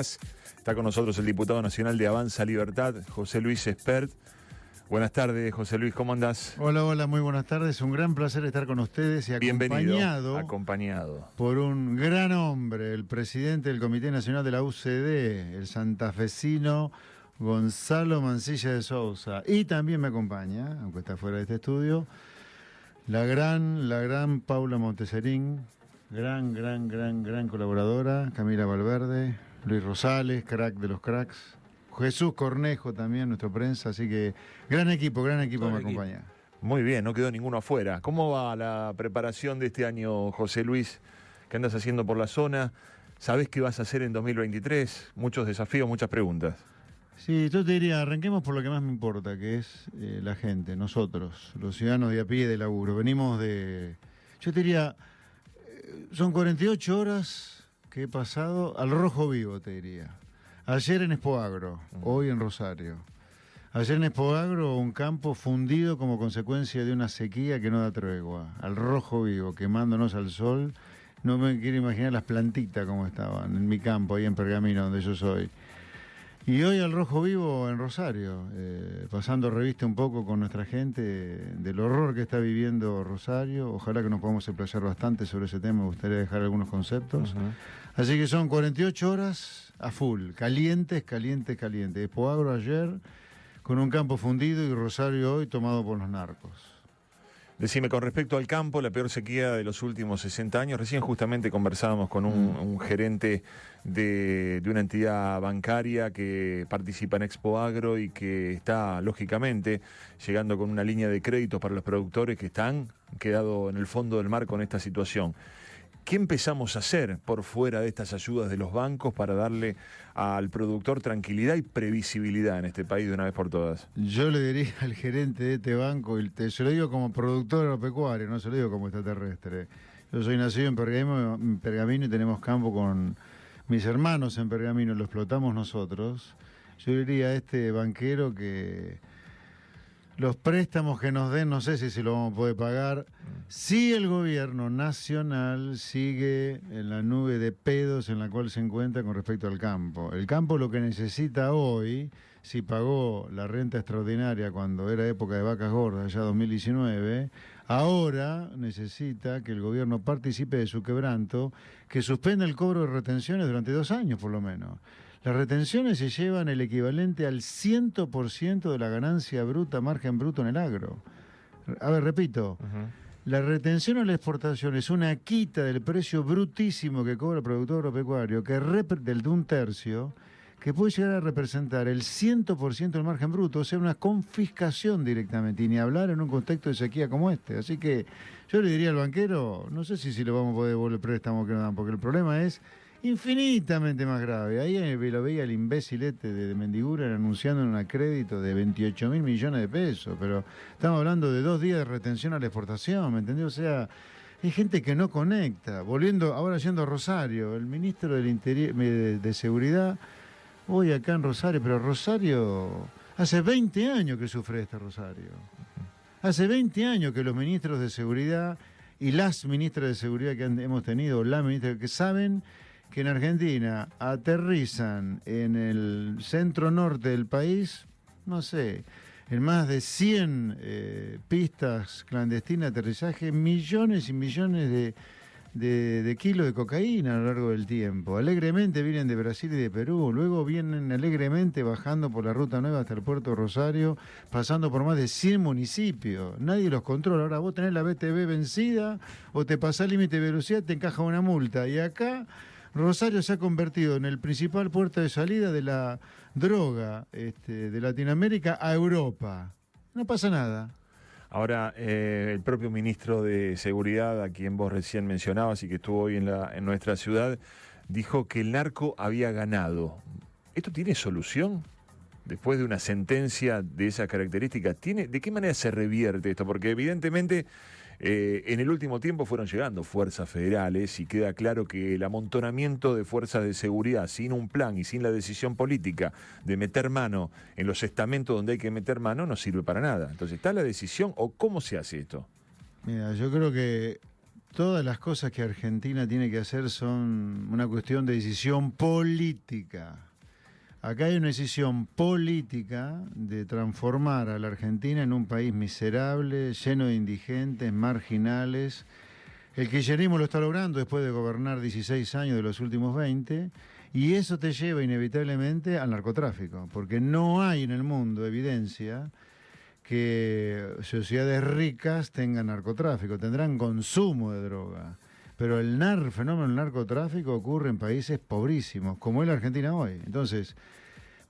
Está con nosotros el diputado nacional de Avanza Libertad, José Luis Espert. Buenas tardes, José Luis, ¿cómo andás? Hola, muy buenas tardes. Un gran placer estar con ustedes y acompañado por un gran hombre, el presidente del Comité Nacional de la UCD, el santafesino Gonzalo Mancilla de Sousa. Y también me acompaña, aunque está fuera de este estudio, la gran Paula Monteserín, gran colaboradora, Camila Valverde, Luis Rosales, crack de los cracks, Jesús Cornejo también, nuestro prensa, así que gran equipo me acompaña. Muy bien, no quedó ninguno afuera. ¿Cómo va la preparación de este año, José Luis? ¿Qué andas haciendo por la zona? ¿Sabés qué vas a hacer en 2023? Muchos desafíos, muchas preguntas. Sí, yo te diría, arranquemos por lo que más me importa, que es la gente, nosotros, los ciudadanos de a pie de laburo. Venimos de... Yo te diría, son 48 horas que he pasado al rojo vivo, te diría. Ayer en Expoagro, hoy en Rosario. Ayer en Expoagro, un campo fundido como consecuencia de una sequía que no da tregua. Al rojo vivo, quemándonos al sol. No me quiero imaginar las plantitas como estaban en mi campo, ahí en Pergamino, donde yo soy. Y hoy al rojo vivo en Rosario, pasando revista un poco con nuestra gente del horror que está viviendo Rosario. Ojalá que nos podamos explayar bastante sobre ese tema, me gustaría dejar algunos conceptos. Así que son 48 horas a full, calientes. Expoagro ayer con un campo fundido y Rosario hoy tomado por los narcos. Decime, con respecto al campo, la peor sequía de los últimos 60 años, recién justamente conversábamos con un gerente de una entidad bancaria que participa en Expoagro y que está, lógicamente, llegando con una línea de créditos para los productores que han quedado en el fondo del mar con esta situación. ¿Qué empezamos a hacer por fuera de estas ayudas de los bancos para darle al productor tranquilidad y previsibilidad en este país de una vez por todas? Yo le diría al gerente de este banco, se lo digo como productor agropecuario, no se lo digo como extraterrestre. Yo soy nacido en Pergamino y tenemos campo con mis hermanos en Pergamino, lo explotamos nosotros. Yo diría a este banquero que los préstamos que nos den, no sé si se lo vamos a poder pagar. Si el gobierno nacional sigue en la nube de pedos en la cual se encuentra con respecto al campo. El campo lo que necesita hoy, si pagó la renta extraordinaria cuando era época de vacas gordas, ya 2019, ahora necesita que el gobierno participe de su quebranto, que suspenda el cobro de retenciones durante 2 años por lo menos. Las retenciones se llevan el equivalente al 100% de la ganancia bruta, margen bruto en el agro. A ver, repito, la retención o la exportación es una quita del precio brutísimo que cobra el productor agropecuario, que de un tercio, que puede llegar a representar el 100% del margen bruto, o sea, una confiscación directamente, y ni hablar en un contexto de sequía como este. Así que yo le diría al banquero, no sé si le vamos a poder devolver el préstamo que nos dan, porque el problema es infinitamente más grave. Ahí lo veía el imbécilete de Mendiguren anunciando un crédito de 28.000 millones de pesos, pero estamos hablando de 2 días de retención a la exportación, ¿me entendió? O sea, hay gente que no conecta. Ahora yendo a Rosario, el ministro del Interior, de Seguridad, hoy acá en Rosario, pero Rosario, hace 20 años que sufre este Rosario. Hace 20 años que los ministros de Seguridad y las ministras de Seguridad que hemos tenido, la ministra, que saben que en Argentina aterrizan en el centro norte del país, no sé, en más de 100 pistas clandestinas de aterrizaje, millones y millones de kilos de cocaína a lo largo del tiempo. Alegremente vienen de Brasil y de Perú, luego vienen alegremente bajando por la ruta nueva hasta el puerto de Rosario, pasando por más de 100 municipios. Nadie los controla. Ahora vos tenés la BTV vencida o te pasás el límite de velocidad, te encaja una multa. Y acá Rosario se ha convertido en el principal puerto de salida de la droga de Latinoamérica a Europa. No pasa nada. Ahora, el propio ministro de Seguridad, a quien vos recién mencionabas y que estuvo hoy en nuestra ciudad, dijo que el narco había ganado. ¿Esto tiene solución? Después de una sentencia de esas características, ¿de qué manera se revierte esto? Porque evidentemente en el último tiempo fueron llegando fuerzas federales y queda claro que el amontonamiento de fuerzas de seguridad sin un plan y sin la decisión política de meter mano en los estamentos donde hay que meter mano no sirve para nada. Entonces, ¿está la decisión o cómo se hace esto? Mira, yo creo que todas las cosas que Argentina tiene que hacer son una cuestión de decisión política. Acá hay una decisión política de transformar a la Argentina en un país miserable, lleno de indigentes, marginales. El kirchnerismo lo está logrando después de gobernar 16 años de los últimos 20, y eso te lleva inevitablemente al narcotráfico, porque no hay en el mundo evidencia que sociedades ricas tengan narcotráfico, tendrán consumo de droga. Pero el fenómeno del narcotráfico ocurre en países pobrísimos, como es la Argentina hoy. Entonces,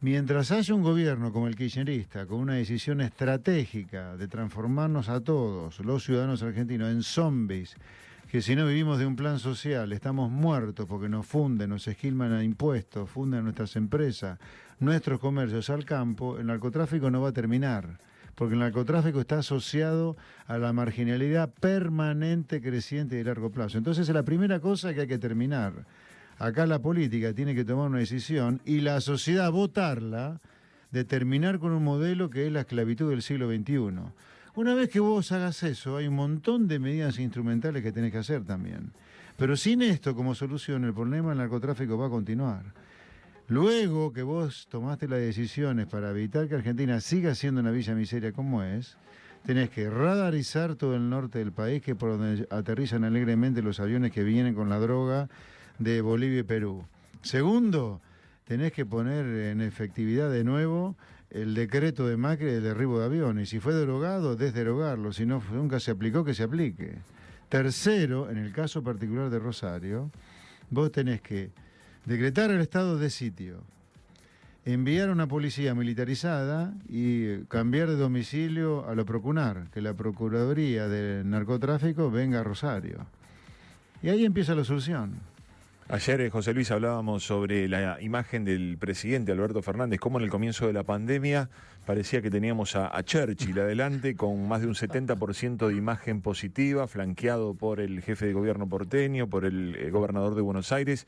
mientras haya un gobierno como el kirchnerista, con una decisión estratégica de transformarnos a todos, los ciudadanos argentinos, en zombies, que si no vivimos de un plan social, estamos muertos porque nos funden, nos esquilman a impuestos, funden nuestras empresas, nuestros comercios al campo, el narcotráfico no va a terminar. Porque el narcotráfico está asociado a la marginalidad permanente, creciente y de largo plazo. Entonces es la primera cosa que hay que terminar. Acá la política tiene que tomar una decisión y la sociedad votarla de terminar con un modelo que es la esclavitud del siglo XXI. Una vez que vos hagas eso, hay un montón de medidas instrumentales que tenés que hacer también. Pero sin esto como solución, el problema del narcotráfico va a continuar. Luego que vos tomaste las decisiones para evitar que Argentina siga siendo una villa miseria como es, tenés que radarizar todo el norte del país, que es por donde aterrizan alegremente los aviones que vienen con la droga de Bolivia y Perú. Segundo, tenés que poner en efectividad de nuevo el decreto de Macri del derribo de aviones. Si fue derogado, desderogarlo. Si no, nunca se aplicó, que se aplique. Tercero, en el caso particular de Rosario, vos tenés que decretar el estado de sitio, enviar una policía militarizada y cambiar de domicilio a lo Procunar, que la Procuraduría del Narcotráfico venga a Rosario. Y ahí empieza la solución. Ayer, José Luis, hablábamos sobre la imagen del presidente Alberto Fernández, cómo en el comienzo de la pandemia parecía que teníamos a Churchill adelante con más de un 70% de imagen positiva, flanqueado por el jefe de gobierno porteño, por el gobernador de Buenos Aires.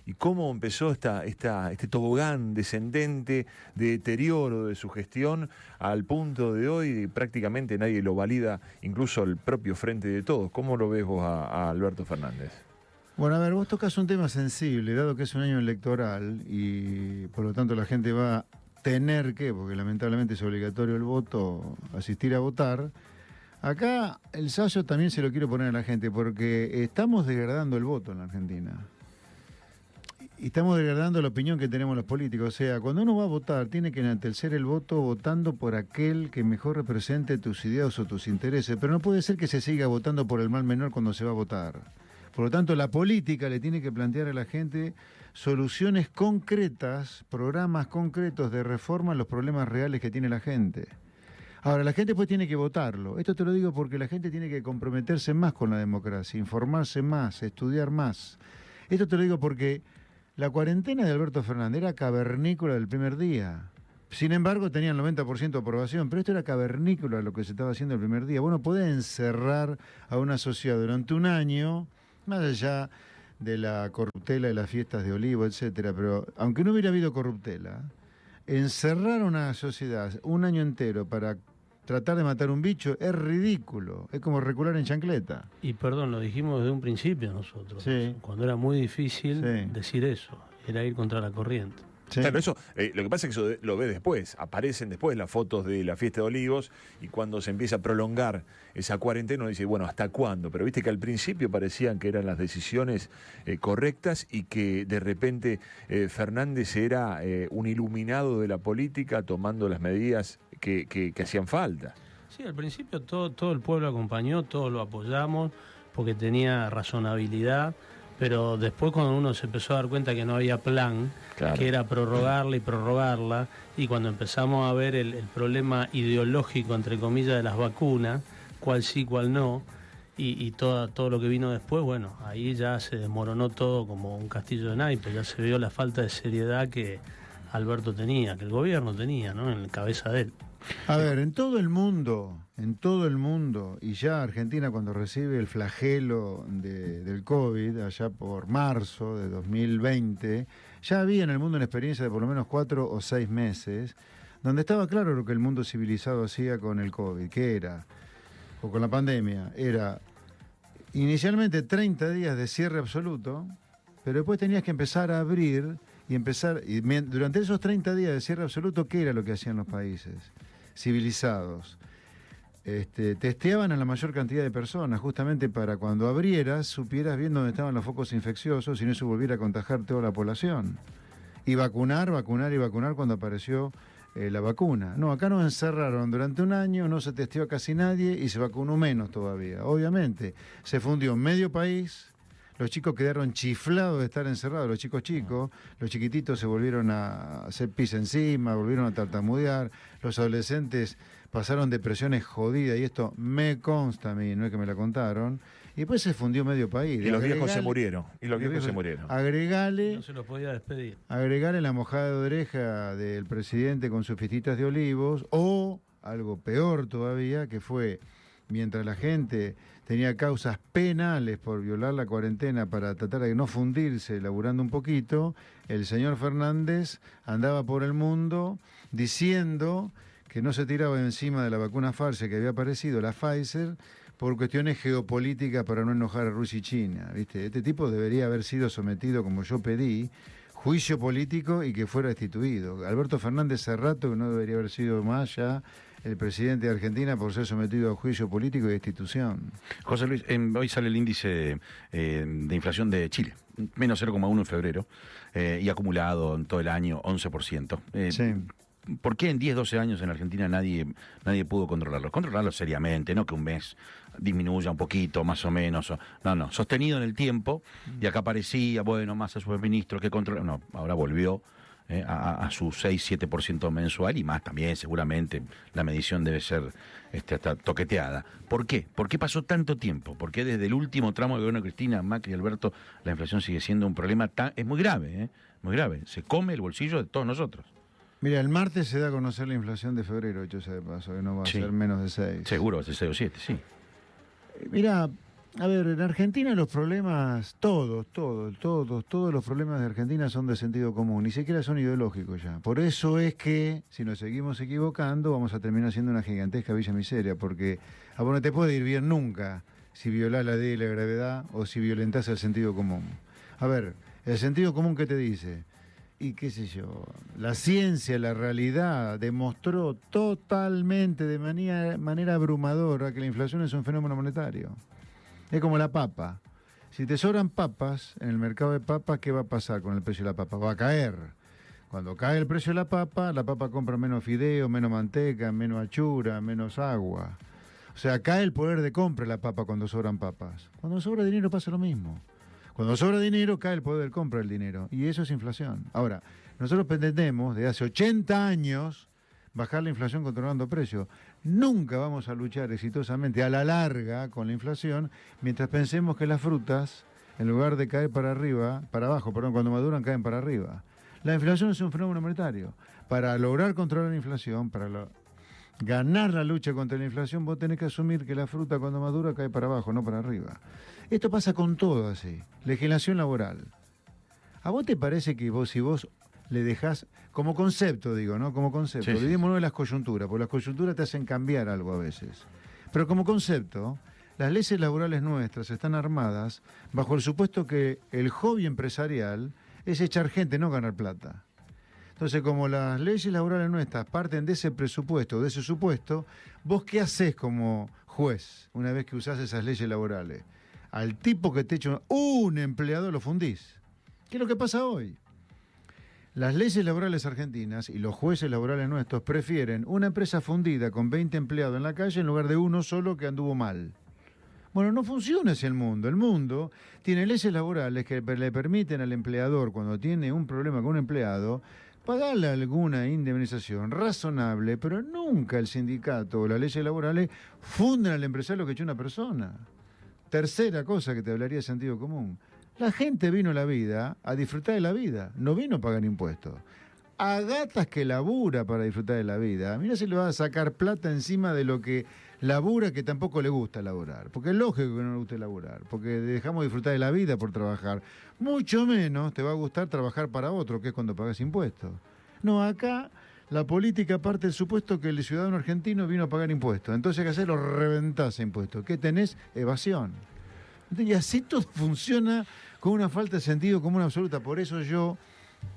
Y cómo empezó este tobogán descendente de deterioro de su gestión al punto de hoy prácticamente nadie lo valida, incluso el propio Frente de Todos. ¿Cómo lo ves vos a Alberto Fernández? Bueno, a ver, vos tocas un tema sensible, dado que es un año electoral y por lo tanto la gente va a tener que, porque lamentablemente es obligatorio el voto, asistir a votar. Acá el sayo también se lo quiero poner a la gente, porque estamos degradando el voto en la Argentina. Y estamos degradando la opinión que tenemos los políticos. O sea, cuando uno va a votar, tiene que enaltecer el voto votando por aquel que mejor represente tus ideas o tus intereses. Pero no puede ser que se siga votando por el mal menor cuando se va a votar. Por lo tanto, la política le tiene que plantear a la gente soluciones concretas, programas concretos de reforma a los problemas reales que tiene la gente. Ahora, la gente pues tiene que votarlo. Esto te lo digo porque la gente tiene que comprometerse más con la democracia, informarse más, estudiar más. Esto te lo digo porque la cuarentena de Alberto Fernández era cavernícola del primer día. Sin embargo, tenía el 90% de aprobación, pero esto era cavernícola lo que se estaba haciendo el primer día. Bueno, podés encerrar a una sociedad durante un año, más allá de la corruptela de las fiestas de olivo, etcétera, pero aunque no hubiera habido corruptela, encerrar a una sociedad un año entero para tratar de matar un bicho es ridículo, es como recular en chancleta. Y perdón, lo dijimos desde un principio nosotros, Sí. cuando era muy difícil Sí. decir eso, era ir contra la corriente. Sí. Claro, eso, lo que pasa es que eso lo ve después, aparecen después las fotos de la fiesta de Olivos y cuando se empieza a prolongar esa cuarentena uno dice, bueno, ¿hasta cuándo? Pero viste que al principio parecían que eran las decisiones correctas y que de repente Fernández era un iluminado de la política tomando las medidas que hacían falta. Sí, al principio todo el pueblo acompañó, todos lo apoyamos porque tenía razonabilidad, pero después cuando uno se empezó a dar cuenta que no había plan, Claro. que era prorrogarla y prorrogarla, y cuando empezamos a ver el problema ideológico, entre comillas, de las vacunas, cuál sí, cuál no, y todo lo que vino después, bueno, ahí ya se desmoronó todo como un castillo de naipes, ya se vio la falta de seriedad que Alberto tenía, que el gobierno tenía, ¿no?, en la cabeza de él. A ver, en todo el mundo, y ya Argentina cuando recibe el flagelo del COVID, allá por marzo de 2020, ya había en el mundo una experiencia de por lo menos 4 o 6 meses, donde estaba claro lo que el mundo civilizado hacía con el COVID, que era, o con la pandemia, era inicialmente 30 días de cierre absoluto, pero después tenías que empezar a abrir y durante esos 30 días de cierre absoluto, ¿qué era lo que hacían los países civilizados? Testeaban a la mayor cantidad de personas, justamente para cuando abrieras, supieras bien dónde estaban los focos infecciosos y no se volviera a contagiar toda la población. Y vacunar cuando apareció la vacuna. No, acá nos encerraron durante un año, no se testeó a casi nadie y se vacunó menos todavía. Obviamente, se fundió medio país, los chicos quedaron chiflados de estar encerrados, los chiquititos se volvieron a hacer pis encima, volvieron a tartamudear, los adolescentes pasaron depresiones jodidas, y esto me consta a mí, no es que me la contaron, y después se fundió medio país. Y los viejos se murieron. Agregale. No se los podía despedir. Agregale la mojada de oreja del presidente con sus fiestitas de olivos, o algo peor todavía, que fue mientras la gente tenía causas penales por violar la cuarentena para tratar de no fundirse, laburando un poquito, el señor Fernández andaba por el mundo diciendo que no se tiraba encima de la vacuna falsa que había aparecido, la Pfizer, por cuestiones geopolíticas para no enojar a Rusia y China, ¿viste? Este tipo debería haber sido sometido, como yo pedí, juicio político y que fuera destituido. Alberto Fernández hace rato que no debería haber sido más ya el presidente de Argentina por ser sometido a juicio político y destitución. José Luis, hoy sale el índice de inflación de Chile, menos 0,1 en febrero, y acumulado en todo el año 11%. Sí. ¿Por qué en 10, 12 años en Argentina nadie pudo controlarlo? Controlarlo seriamente, no que un mes disminuya un poquito, más o menos. No, sostenido en el tiempo, y acá parecía, bueno, Massa superministro que controla. No, ahora volvió a su 6-7% mensual, y más también seguramente la medición debe ser hasta toqueteada. ¿Por qué? ¿Por qué pasó tanto tiempo? ¿Por qué desde el último tramo del gobierno de Cristina, Macri y Alberto la inflación sigue siendo un problema es muy grave, muy grave? Se come el bolsillo de todos nosotros. Mira, el martes se da a conocer la inflación de febrero, hecho sea de paso, que no va a ser menos de 6. Seguro va a ser 6 o 7, sí. Mira, a ver, en Argentina los problemas, todos los problemas de Argentina son de sentido común, ni siquiera son ideológicos ya. Por eso es que, si nos seguimos equivocando, vamos a terminar siendo una gigantesca villa miseria, porque a vos no te puede ir bien nunca si violás la ley de la gravedad o si violentás el sentido común. A ver, el sentido común, ¿qué te dice? Y qué sé yo, la ciencia, la realidad demostró totalmente, de manera abrumadora, que la inflación es un fenómeno monetario. Es como la papa. Si te sobran papas en el mercado de papas, ¿qué va a pasar con el precio de la papa? Va a caer. Cuando cae el precio de la papa compra menos fideo, menos manteca, menos achura, menos agua. O sea, cae el poder de compra de la papa cuando sobran papas. Cuando sobra dinero pasa lo mismo. Cuando sobra dinero, cae el poder de compra del dinero. Y eso es inflación. Ahora, nosotros pretendemos, desde hace 80 años, bajar la inflación controlando precios. Nunca vamos a luchar exitosamente a la larga con la inflación mientras pensemos que las frutas, en lugar de caer para abajo, cuando maduran caen para arriba. La inflación es un fenómeno monetario. Para lograr controlar la inflación, ganar la lucha contra la inflación, vos tenés que asumir que la fruta cuando madura cae para abajo, no para arriba. Esto pasa con todo así. Legislación laboral. ¿A vos te parece que si vos le dejás, como concepto digo, ¿no? Como concepto, sí. Dividémonos de las coyunturas, porque las coyunturas te hacen cambiar algo a veces. Pero como concepto, las leyes laborales nuestras están armadas bajo el supuesto que el hobby empresarial es echar gente, no ganar plata. Entonces, como las leyes laborales nuestras parten de ese presupuesto, de ese supuesto, ¿vos qué hacés como juez una vez que usás esas leyes laborales? Al tipo que te echa un empleado lo fundís. ¿Qué es lo que pasa hoy? Las leyes laborales argentinas y los jueces laborales nuestros prefieren una empresa fundida con 20 empleados en la calle en lugar de uno solo que anduvo mal. Bueno, no funciona así el mundo. El mundo tiene leyes laborales que le permiten al empleador, cuando tiene un problema con un empleado, pagarle alguna indemnización razonable, pero nunca el sindicato o las leyes laborales funden al empresario que echó una persona. Tercera cosa que te hablaría de sentido común. La gente vino a la vida a disfrutar de la vida, no vino a pagar impuestos. A gatas que labura para disfrutar de la vida, mira si le va a sacar plata encima de lo que labura, que tampoco le gusta laburar. Porque es lógico que no le guste laburar, porque dejamos de disfrutar de la vida por trabajar. Mucho menos te va a gustar trabajar para otro, que es cuando pagas impuestos. No, acá la política parte del supuesto que el ciudadano argentino vino a pagar impuestos. Entonces, ¿qué hacer? Lo reventás a impuestos. ¿Qué tenés? Evasión. Y así todo funciona con una falta de sentido común absoluta. Por eso yo,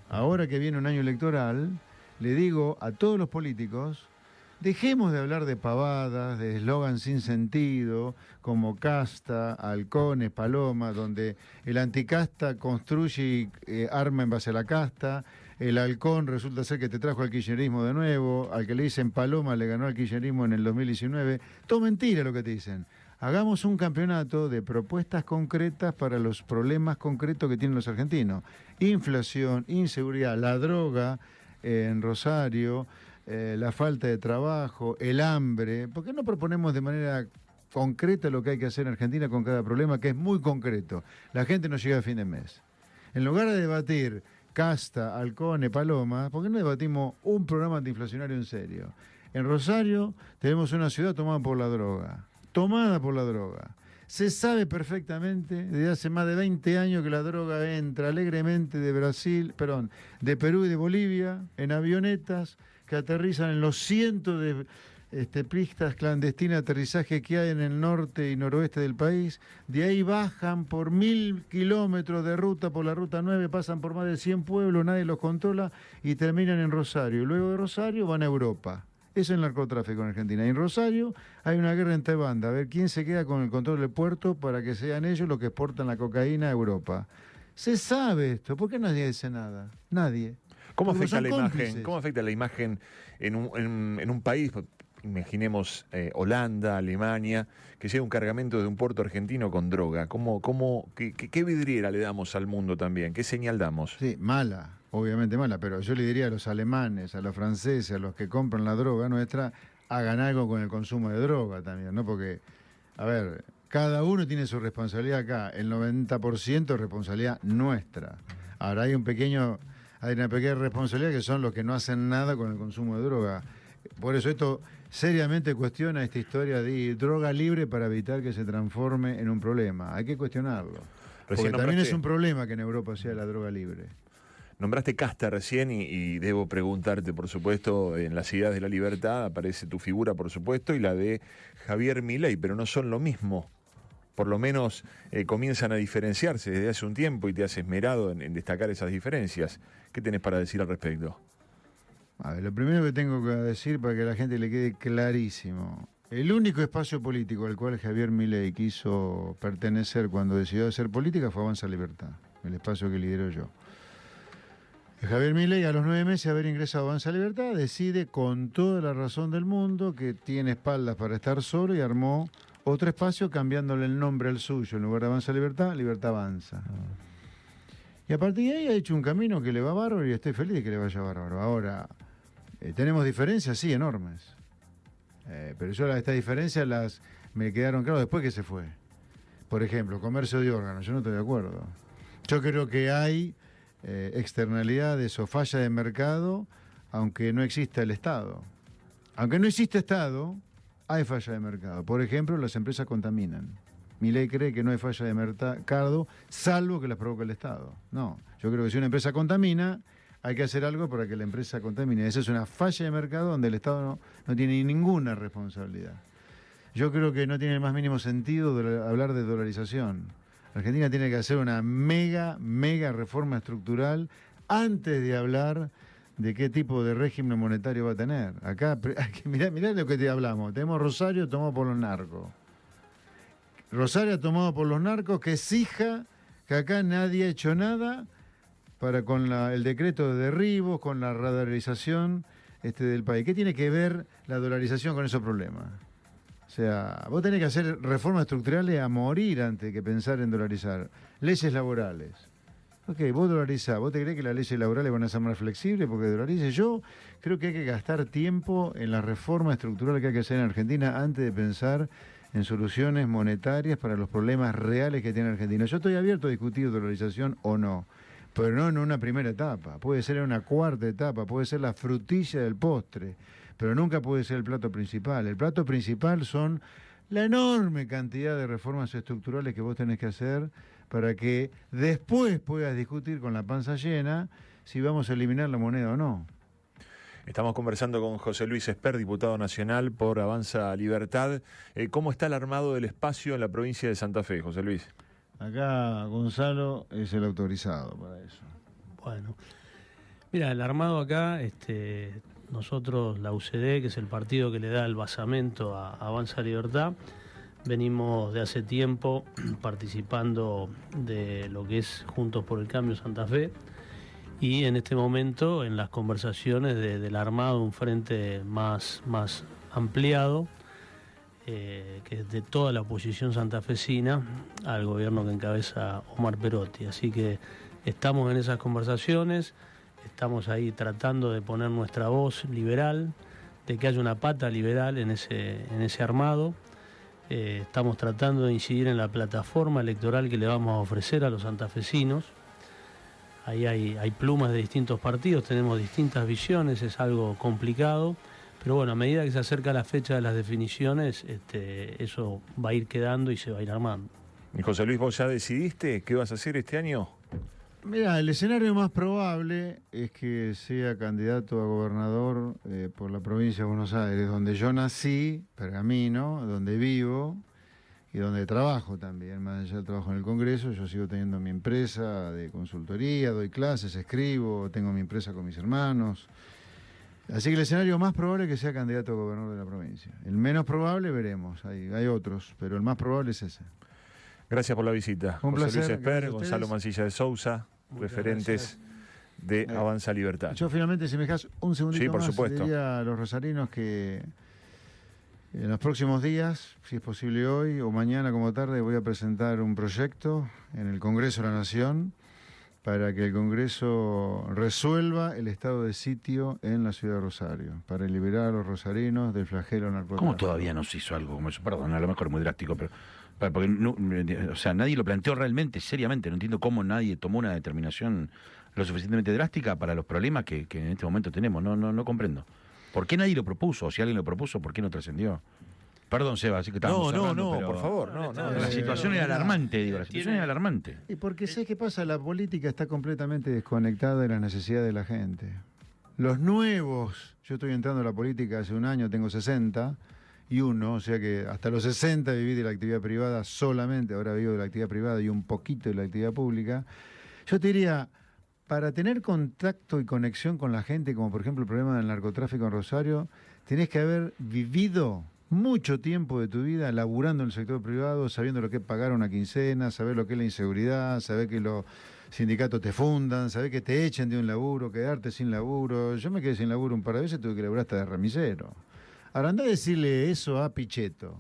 ahora que viene un año electoral, le digo a todos los políticos, dejemos de hablar de pavadas, de eslogan sin sentido, como casta, halcones, paloma, donde el anticasta construye y arma en base a la casta, el halcón resulta ser que te trajo al kirchnerismo de nuevo, al que le dicen paloma le ganó al kirchnerismo en el 2019. Todo mentira lo que te dicen. Hagamos un campeonato de propuestas concretas para los problemas concretos que tienen los argentinos. Inflación, inseguridad, la droga en Rosario, la falta de trabajo, el hambre. ¿Por qué no proponemos de manera concreta lo que hay que hacer en Argentina con cada problema, que es muy concreto? La gente no llega a fin de mes. En lugar de debatir casta, halcones, paloma, ¿por qué no debatimos un programa antiinflacionario en serio? En Rosario tenemos una ciudad tomada por la droga. Se sabe perfectamente desde hace más de 20 años que la droga entra alegremente de Perú y de Bolivia en avionetas que aterrizan en los cientos de pistas clandestinas de aterrizaje que hay en el norte y noroeste del país. De ahí bajan por 1000 kilómetros de ruta por la ruta 9, pasan por más de 100 pueblos, nadie los controla y terminan en Rosario. Luego de Rosario van a Europa. Eso es el narcotráfico en Argentina. Y en Rosario hay una guerra entre bandas, a ver quién se queda con el control del puerto para que sean ellos los que exportan la cocaína a Europa. Se sabe esto, ¿por qué nadie dice nada? Nadie. ¿Cómo Porque afecta son la cómplices. imagen? ¿Cómo afecta la imagen en un país? Imaginemos Holanda, Alemania, que llega un cargamento de un puerto argentino con droga. ¿Qué vidriera le damos al mundo también? ¿Qué señal damos? Sí, mala, obviamente mala, pero yo le diría a los alemanes, a los franceses, a los que compran la droga nuestra, hagan algo con el consumo de droga también, ¿no? Porque, a ver, cada uno tiene su responsabilidad acá, el 90% es responsabilidad nuestra. Ahora hay una pequeña responsabilidad que son los que no hacen nada con el consumo de droga. Por eso esto seriamente cuestiona esta historia de droga libre para evitar que se transforme en un problema. Hay que cuestionarlo. Porque también es un problema que en Europa sea la droga libre. Nombraste casta recién y debo preguntarte, por supuesto, en las ideas de la libertad aparece tu figura, por supuesto, y la de Javier Milei, pero no son lo mismo. Por lo menos comienzan a diferenciarse desde hace un tiempo y te has esmerado en destacar esas diferencias. ¿Qué tenés para decir al respecto? A ver, lo primero que tengo que decir para que a la gente le quede clarísimo. El único espacio político al cual Javier Milei quiso pertenecer cuando decidió hacer política fue Avanza Libertad, el espacio que lidero yo. Javier Milei, a los 9 meses de haber ingresado a Avanza Libertad, decide con toda la razón del mundo que tiene espaldas para estar solo y armó otro espacio cambiándole el nombre al suyo. En lugar de Avanza Libertad, Libertad Avanza. Y a partir de ahí ha hecho un camino que le va bárbaro y estoy feliz de que le vaya bárbaro. Ahora, tenemos diferencias, sí, enormes. Pero yo estas diferencias me quedaron claras después que se fue. Por ejemplo, comercio de órganos, yo no estoy de acuerdo. Yo creo que hay externalidades o falla de mercado, aunque no exista el Estado. Aunque no existe Estado, hay falla de mercado. Por ejemplo, las empresas contaminan. Milei cree que no hay falla de mercado, salvo que las provoque el Estado. No, yo creo que si una empresa contamina, hay que hacer algo para que la empresa contamine. Esa es una falla de mercado donde el Estado no tiene ninguna responsabilidad. Yo creo que no tiene el más mínimo sentido hablar de dolarización. Argentina tiene que hacer una mega reforma estructural antes de hablar de qué tipo de régimen monetario va a tener. Acá, mirá lo que te hablamos. Tenemos Rosario tomado por los narcos. Rosario tomado por los narcos que exija que acá nadie ha hecho nada con el decreto de derribos, con la radarización del país. ¿Qué tiene que ver la dolarización con esos problemas? O sea, vos tenés que hacer reformas estructurales a morir antes que pensar en dolarizar. Leyes laborales. Ok, vos dolarizás. ¿Vos te creés que las leyes laborales van a ser más flexibles porque dolarices? Yo creo que hay que gastar tiempo en la reforma estructural que hay que hacer en Argentina antes de pensar en soluciones monetarias para los problemas reales que tiene Argentina. Yo estoy abierto a discutir dolarización o no, pero no en una primera etapa. Puede ser en una cuarta etapa, puede ser la frutilla del postre, pero nunca puede ser el plato principal. El plato principal son la enorme cantidad de reformas estructurales que vos tenés que hacer para que después puedas discutir con la panza llena si vamos a eliminar la moneda o no. Estamos conversando con José Luis Esper, diputado nacional por Avanza Libertad. ¿Cómo está el armado del espacio en la provincia de Santa Fe, José Luis? Acá Gonzalo es el autorizado para eso. Bueno, mira, el armado acá, nosotros, la UCD, que es el partido que le da el basamento a Avanza Libertad, venimos de hace tiempo participando de lo que es Juntos por el Cambio Santa Fe, y en este momento en las conversaciones del armado, un frente más ampliado, que es de toda la oposición santafesina al gobierno que encabeza Omar Perotti. Así que estamos en esas conversaciones, estamos ahí tratando de poner nuestra voz liberal, de que haya una pata liberal en ese armado. Estamos tratando de incidir en la plataforma electoral que le vamos a ofrecer a los santafesinos. Ahí hay plumas de distintos partidos, tenemos distintas visiones, es algo complicado, pero bueno, a medida que se acerca la fecha de las definiciones, eso va a ir quedando y se va a ir armando. Y José Luis, ¿vos ya decidiste qué vas a hacer este año? Mira, el escenario más probable es que sea candidato a gobernador por la provincia de Buenos Aires, donde yo nací, Pergamino, donde vivo y donde trabajo también. Más allá del trabajo en el Congreso, yo sigo teniendo mi empresa de consultoría, doy clases, escribo, tengo mi empresa con mis hermanos. Así que el escenario más probable es que sea candidato a gobernador de la provincia. El menos probable veremos, hay otros, pero el más probable es ese. Gracias por la visita. Un José placer, Luis Esper, gracias a Gonzalo ustedes. Mancilla de Sousa, Muchas referentes de Avanza Libertad. Yo finalmente, si me dejas un segundito Sí, por más, supuesto. diría a los rosarinos que en los próximos días, si es posible hoy o mañana como tarde, voy a presentar un proyecto en el Congreso de la Nación para que el Congreso resuelva el estado de sitio en la ciudad de Rosario, para liberar a los rosarinos del flagelo narcotráfico. ¿Cómo todavía no se hizo algo como eso? Perdón, a lo mejor es muy drástico, pero porque no, o sea, nadie lo planteó realmente, seriamente. No entiendo cómo nadie tomó una determinación lo suficientemente drástica para los problemas que en este momento tenemos. No comprendo. ¿Por qué nadie lo propuso? O si alguien lo propuso, ¿por qué no trascendió? Perdón, Seba, así que estábamos hablando, pero por favor, no. la situación era alarmante, digo, la situación era alarmante. Y porque sé qué pasa, la política está completamente desconectada de las necesidades de la gente. Los nuevos, yo estoy entrando a la política hace un año, tengo 61, o sea que hasta los 60 viví de la actividad privada solamente, ahora vivo de la actividad privada y un poquito de la actividad pública. Yo te diría, para tener contacto y conexión con la gente, como por ejemplo el problema del narcotráfico en Rosario, tenés que haber vivido mucho tiempo de tu vida laburando en el sector privado, sabiendo lo que es pagar una quincena, saber lo que es la inseguridad, saber que los sindicatos te fundan, saber que te echen de un laburo, quedarte sin laburo. Yo me quedé sin laburo un par de veces, tuve que laburar hasta de remisero. Ahora andá a decirle eso a Pichetto,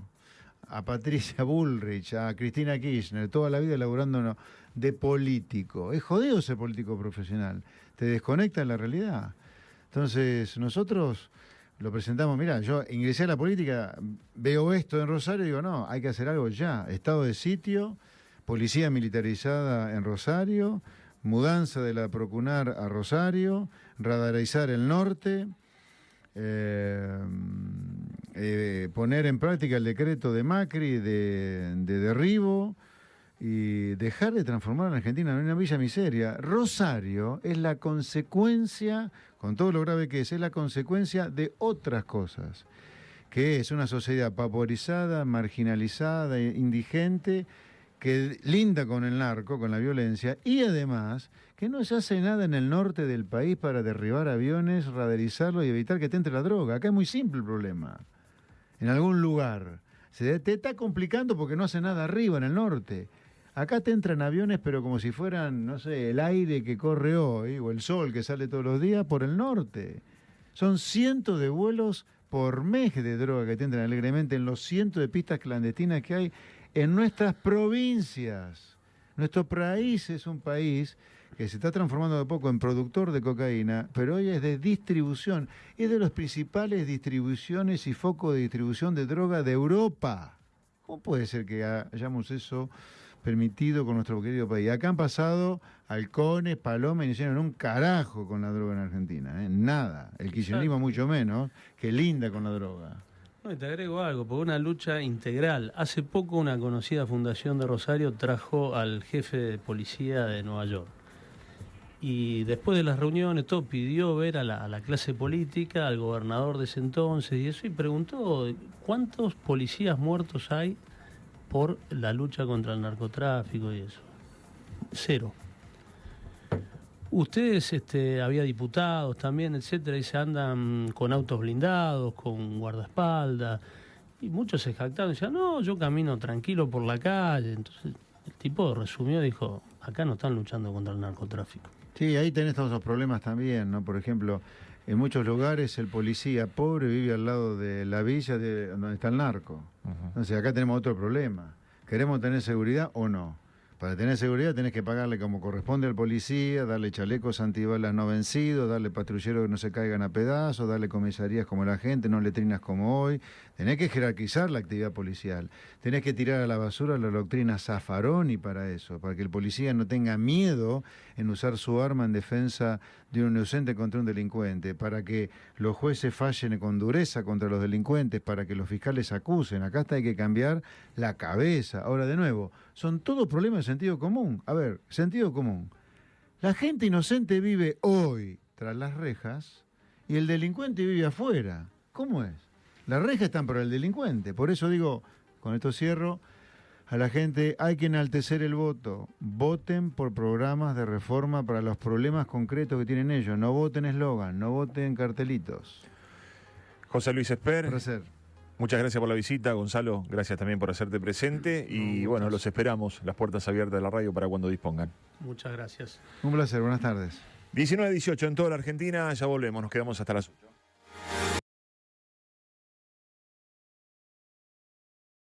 a Patricia Bullrich, a Cristina Kirchner, toda la vida laburando de político. Es jodido ser político profesional, te desconecta de la realidad. Entonces nosotros lo presentamos, mirá, yo ingresé a la política, veo esto en Rosario y digo, no, hay que hacer algo ya. Estado de sitio, policía militarizada en Rosario, mudanza de la Procunar a Rosario, radarizar el norte, poner en práctica el decreto de Macri de derribo y dejar de transformar a la Argentina en una villa miseria. Rosario es la consecuencia, con todo lo grave que es la consecuencia de otras cosas, que es una sociedad pauperizada, marginalizada, indigente, que linda con el narco, con la violencia, y además que no se hace nada en el norte del país para derribar aviones, radarizarlo y evitar que te entre la droga. Acá es muy simple el problema. En algún lugar. Te está complicando porque no hace nada arriba, en el norte. Acá te entran aviones, pero como si fueran, no sé, el aire que corre hoy, o el sol que sale todos los días, por el norte. Son cientos de vuelos por mes de droga que te entran alegremente en los cientos de pistas clandestinas que hay en nuestras provincias. Nuestro país es un país que se está transformando de a poco en productor de cocaína, pero hoy es de distribución. Es de las principales distribuciones y focos de distribución de droga de Europa. ¿Cómo puede ser que hayamos eso permitido con nuestro querido país? Acá han pasado halcones, palomas y no hicieron un carajo con la droga en Argentina. Nada. El kirchnerismo mucho menos, que linda con la droga. No, y te agrego algo, porque una lucha integral. Hace poco una conocida fundación de Rosario trajo al jefe de policía de Nueva York. Y después de las reuniones, todo pidió ver a la clase política, al gobernador de ese entonces y eso, y preguntó cuántos policías muertos hay por la lucha contra el narcotráfico y eso. 0. Ustedes, había diputados también, etcétera, y se andan con autos blindados, con guardaespaldas, y muchos se jactaban y decían, no, yo camino tranquilo por la calle. Entonces el tipo resumió, dijo, acá no están luchando contra el narcotráfico. Sí, ahí tenés todos los problemas también, ¿no? Por ejemplo, en muchos lugares el policía pobre vive al lado de la villa donde está el narco. Entonces acá tenemos otro problema. ¿Queremos tener seguridad o no? Para tener seguridad tenés que pagarle como corresponde al policía, darle chalecos antibalas no vencidos, darle patrulleros que no se caigan a pedazos, darle comisarías como la gente, no letrinas como hoy. Tenés que jerarquizar la actividad policial. Tenés que tirar a la basura la doctrina Zaffaroni para eso, para que el policía no tenga miedo en usar su arma en defensa de un inocente contra un delincuente, para que los jueces fallen con dureza contra los delincuentes, para que los fiscales acusen. Acá hay que cambiar la cabeza. Ahora, de nuevo, son todos problemas de sentido común. A ver, sentido común. La gente inocente vive hoy tras las rejas y el delincuente vive afuera. ¿Cómo es? Las rejas están para el delincuente. Por eso digo, con esto cierro, a la gente hay que enaltecer el voto. Voten por programas de reforma para los problemas concretos que tienen ellos. No voten eslogan, no voten cartelitos. José Luis Esper. Placer. Muchas gracias por la visita, Gonzalo. Gracias también por hacerte presente. Y bueno, los esperamos, las puertas abiertas de la radio para cuando dispongan. Muchas gracias. Un placer, buenas tardes. 19:18 en toda la Argentina, ya volvemos, nos quedamos hasta las 8.